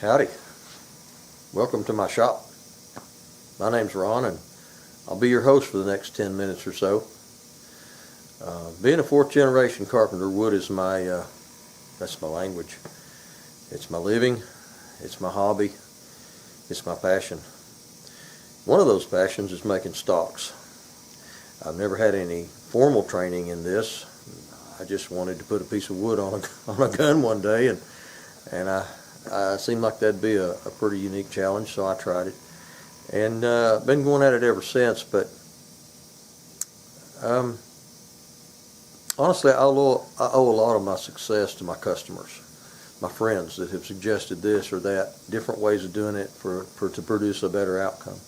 Howdy. Welcome to my shop. My name's Ron, and I'll be your host for the next 10 minutes or so. Being a fourth generation carpenter, wood is that's my language. It's my living, it's my hobby, it's my passion. One of those passions is making stocks. I've never had any formal training in this. I just wanted to put a piece of wood on a gun one day, and I seemed like that'd be a pretty unique challenge, so I tried it. And been going at it ever since, but honestly, I owe a lot of my success to my customers, my friends that have suggested this or that, different ways of doing it to produce a better outcome.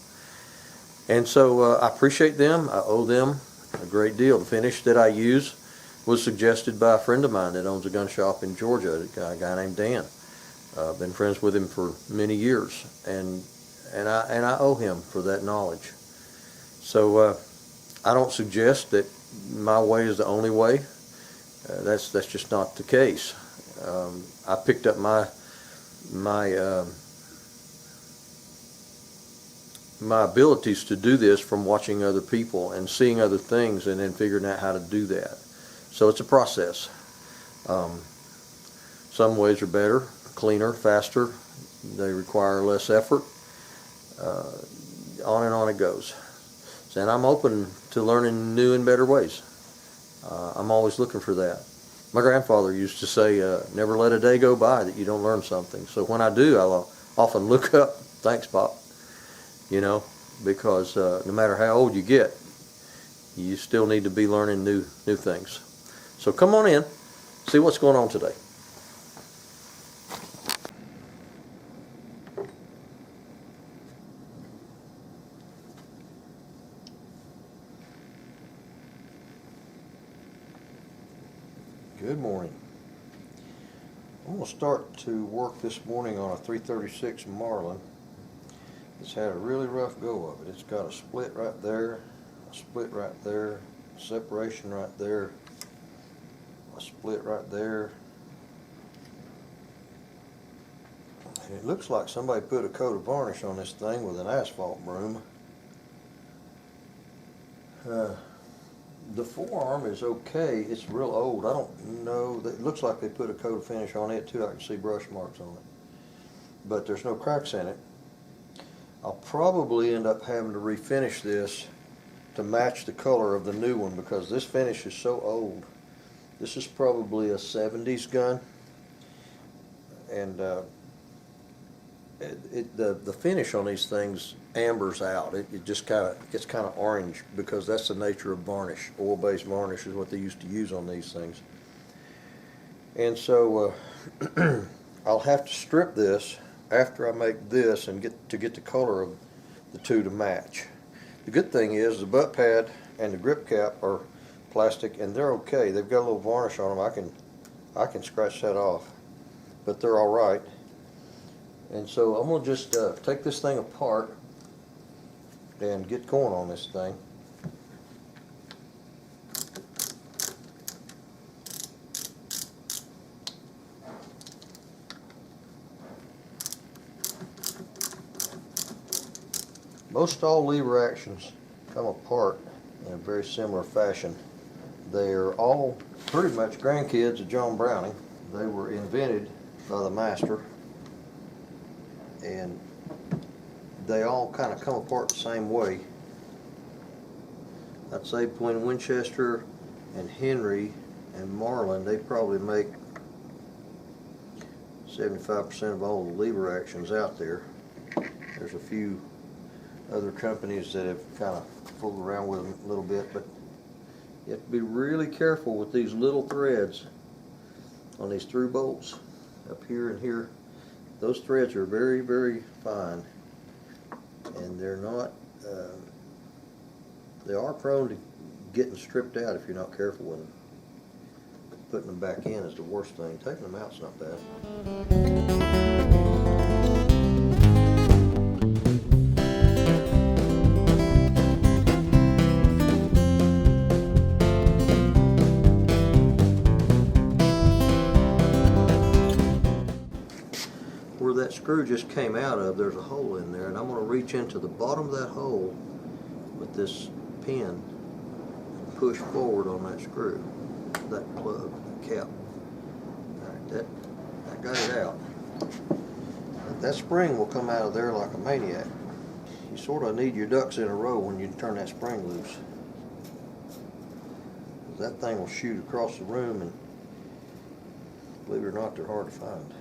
And so I appreciate them. I owe them a great deal. The finish that I use was suggested by a friend of mine that owns a gun shop in Georgia, a guy named Dan. I've been friends with him for many years, and I owe him for that knowledge. So I don't suggest that my way is the only way. That's just not the case. I picked up my abilities to do this from watching other people and seeing other things, and then figuring out how to do that. So it's a process. Some ways are better, cleaner, faster. They require less effort. On and on it goes. And I'm open to learning new and better ways. I'm always looking for that. My grandfather used to say, never let a day go by that you don't learn something. So when I do, I'll often look up, thanks, Pop, because no matter how old you get, you still need to be learning new things. So come on in, see what's going on today. Good morning. I'm going to start to work this morning on a 336 Marlin. It's had a really rough go of it. It's got a split right there, a split right there, separation right there, a split right there. And it looks like somebody put a coat of varnish on this thing with an asphalt broom. The forearm is okay. It's real old. I don't know. It looks like they put a coat of finish on it too. I can see brush marks on it. But there's no cracks in it. I'll probably end up having to refinish this to match the color of the new one, because this finish is so old. This is probably a 70s gun. And the finish on these things ambers out. It just gets kind of orange, because that's the nature of varnish. Oil-based varnish is what they used to use on these things. And so I'll have to strip this after I make this and get the color of the two to match. The good thing is the butt pad and the grip cap are plastic, and they're okay. They've got a little varnish on them. I can scratch that off, but they're all right. And so I'm going to just take this thing apart and get going on this thing. Most all lever actions come apart in a very similar fashion. They are all pretty much grandkids of John Browning. They were invented by the master, and they all kind of come apart the same way. I'd say between Winchester and Henry and Marlin, they probably make 75% of all the lever actions out there. There's a few other companies that have kind of fooled around with them a little bit, but you have to be really careful with these little threads on these through bolts up here and here. Those threads are very, very fine, and they're not, they are prone to getting stripped out if you're not careful with them. Putting them back in is the worst thing. Taking them out's not bad. that screw just came out of, there's a hole in there, and I'm going to reach into the bottom of that hole with this pin and push forward on that screw, that plug, that cap. Alright, I got it out. That spring will come out of there like a maniac. You sort of need your ducks in a row when you turn that spring loose. That thing will shoot across the room, and believe it or not, they're hard to find.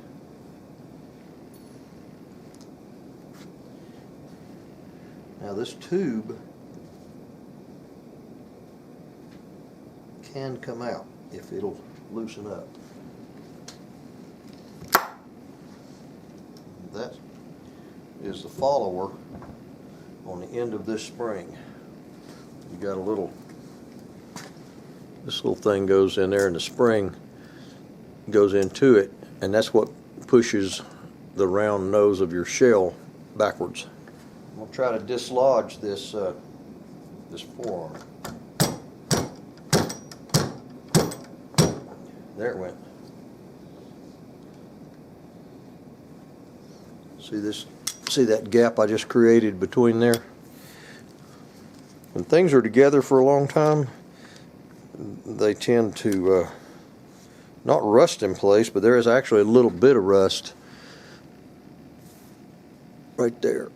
Now this tube can come out if it'll loosen up. That is the follower on the end of this spring. You got a little, this little thing goes in there, and the spring goes into it, and that's what pushes the round nose of your shell backwards. I'm going to try to dislodge this this forearm. There it went. See that gap I just created between there? When things are together for a long time, they tend to not rust in place, but there is actually a little bit of rust right there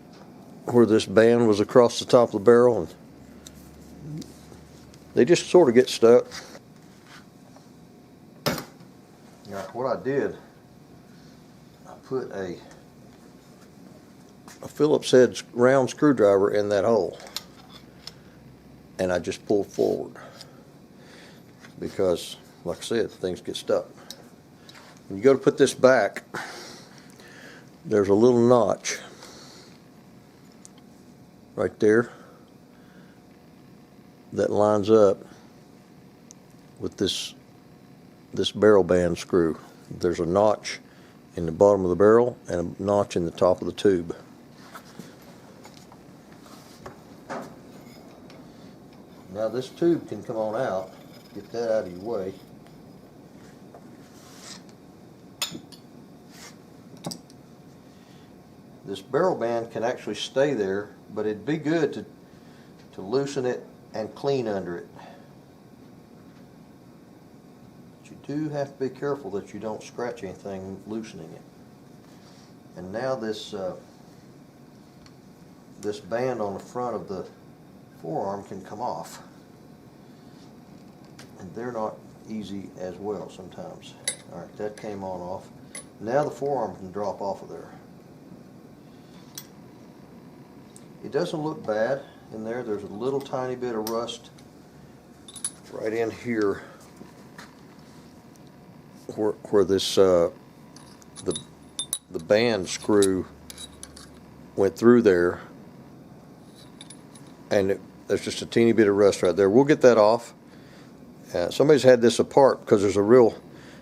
where this band was across the top of the barrel, and they just sort of get stuck. Now, what I did, I put a Phillips head round screwdriver in that hole, and I just pulled forward because, like I said, things get stuck. When you go to put this back, there's a little notch right there that lines up with this barrel band screw. There's a notch in the bottom of the barrel and a notch in the top of the tube. Now this tube can come on out. Get that out of your way. This barrel band can actually stay there, but it'd be good to loosen it and clean under it. But you do have to be careful that you don't scratch anything loosening it. And now this this band on the front of the forearm can come off, and they're not easy as well sometimes. Alright, that came on off. Now the forearm can drop off of there. It doesn't look bad in there. There's a little tiny bit of rust right in here where this the band screw went through there, and there's just a teeny bit of rust right there. We'll get that off. Somebody's had this apart because there's a real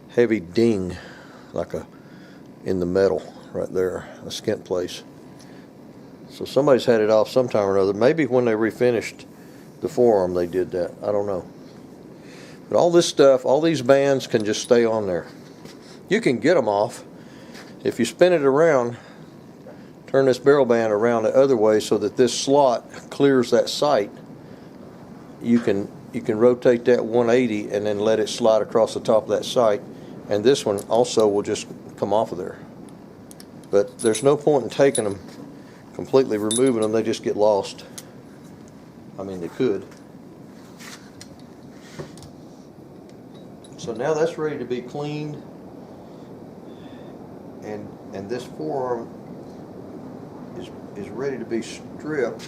heavy ding in the metal right there, a skint place. So somebody's had it off sometime or another. Maybe when they refinished the forearm they did that. I don't know. But all this stuff, all these bands can just stay on there. You can get them off if you spin it around. Turn this barrel band around the other way so that this slot clears that sight. You can rotate that 180 and then let it slide across the top of that sight, and this one also will just come off of there. But there's no point in taking them, completely removing them. They just get lost. I mean, they could. So now that's ready to be cleaned, and this forearm is ready to be stripped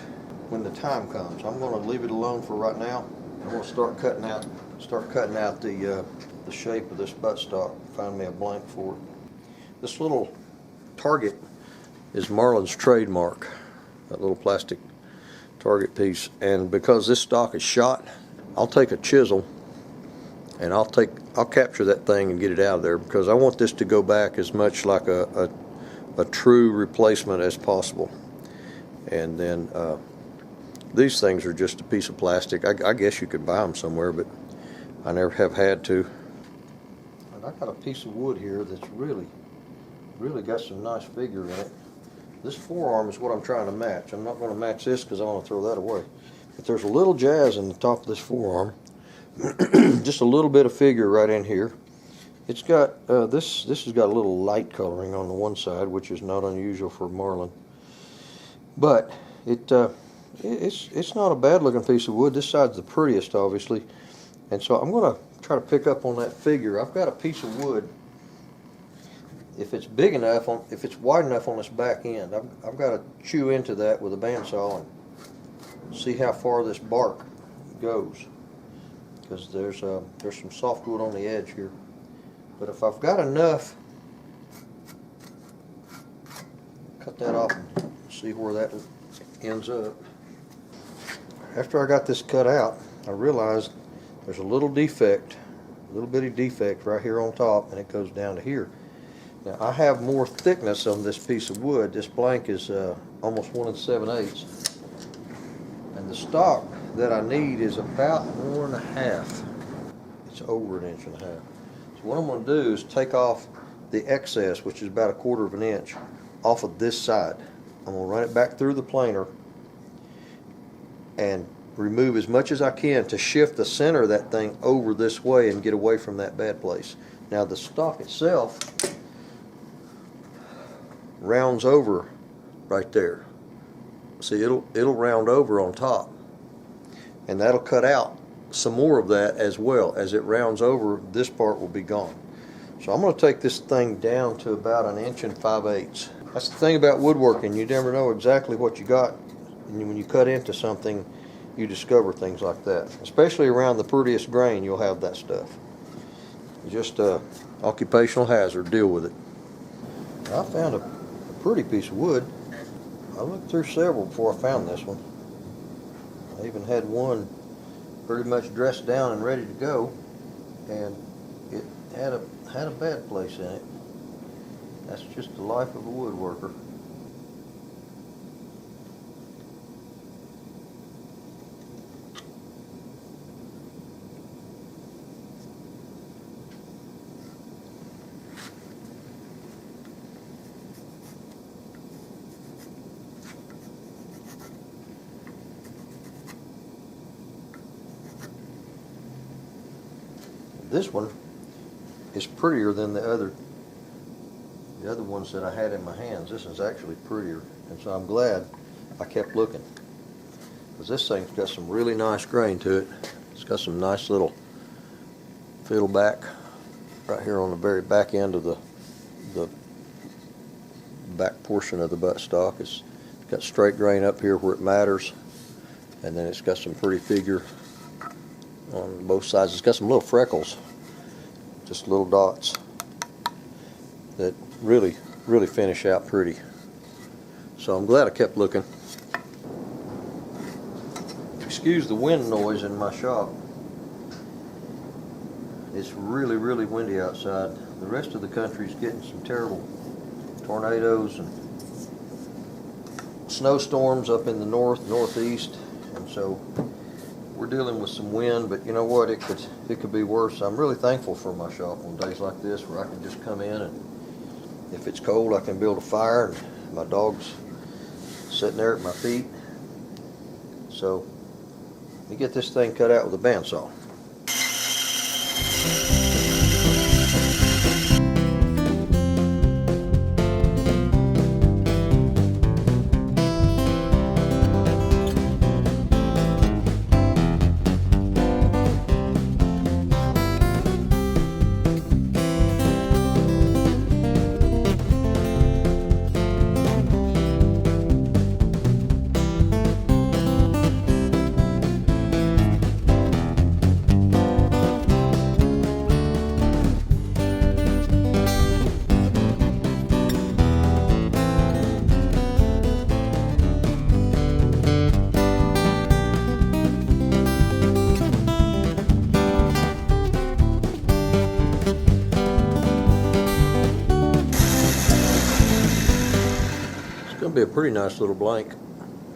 when the time comes. I'm going to leave it alone for right now. I'm going to start cutting out the shape of this buttstock. Find me a blank for it. This little target is Marlin's trademark, that little plastic target piece. And because this stock is shot, I'll take a chisel and I'll capture that thing and get it out of there, because I want this to go back as much like a true replacement as possible. And then these things are just a piece of plastic. I guess you could buy them somewhere, but I never have had to. And I got a piece of wood here that's really Really got some nice figure in it. This forearm is what I'm trying to match. I'm not going to match this because I want to throw that away. But there's a little jazz in the top of this forearm. Just a little bit of figure right in here. It's got this has got a little light coloring on the one side, which is not unusual for Marlin. But it's not a bad looking piece of wood. This side's the prettiest, obviously. And so I'm going to try to pick up on that figure. I've got a piece of wood. If it's big enough, if it's wide enough on this back end, I've got to chew into that with a bandsaw and see how far this bark goes. Because there's some softwood on the edge here. But if I've got enough, cut that off and see where that ends up. After I got this cut out, I realized there's a little defect, a little bitty defect right here on top, and it goes down to here. Now I have more thickness on this piece of wood. This blank is almost 1 7/8, and the stock that I need is about 1 1/2. It's over 1 1/2 inches. So what I'm going to do is take off the excess, which is about 1/4 inch, off of this side. I'm going to run it back through the planer and remove as much as I can to shift the center of that thing over this way and get away from that bad place. Now the stock itself rounds over right there. See, it'll round over on top, and that'll cut out some more of that as well. As it rounds over, this part will be gone. So I'm going to take this thing down to about 1 5/8 inches. That's the thing about woodworking. You never know exactly what you got, and when you cut into something, you discover things like that. Especially around the prettiest grain, you'll have that stuff. Just a occupational hazard. Deal with it. I found a pretty piece of wood. I looked through several before I found this one. I even had one pretty much dressed down and ready to go, and it had a bad place in it. That's just the life of a woodworker. This one is prettier than the other ones that I had in my hands. This is actually prettier, and so I'm glad I kept looking, because this thing's got some really nice grain to it. It's got some nice little fiddle back right here on the very back end of the back portion of the buttstock. It's got straight grain up here where it matters, and then it's got some pretty figure on both sides. It's got some little freckles, just little dots that really finish out pretty. So I'm glad I kept looking. Excuse the wind noise in my shop. It's really windy outside. The rest of the country's getting some terrible tornadoes and snowstorms up in the northeast, and so we're dealing with some wind. But you know what, it could be worse. I'm really thankful for my shop on days like this, where I can just come in, and if it's cold, I can build a fire, and my dog's sitting there at my feet. So let me get this thing cut out with a bandsaw. Be a pretty nice little blank.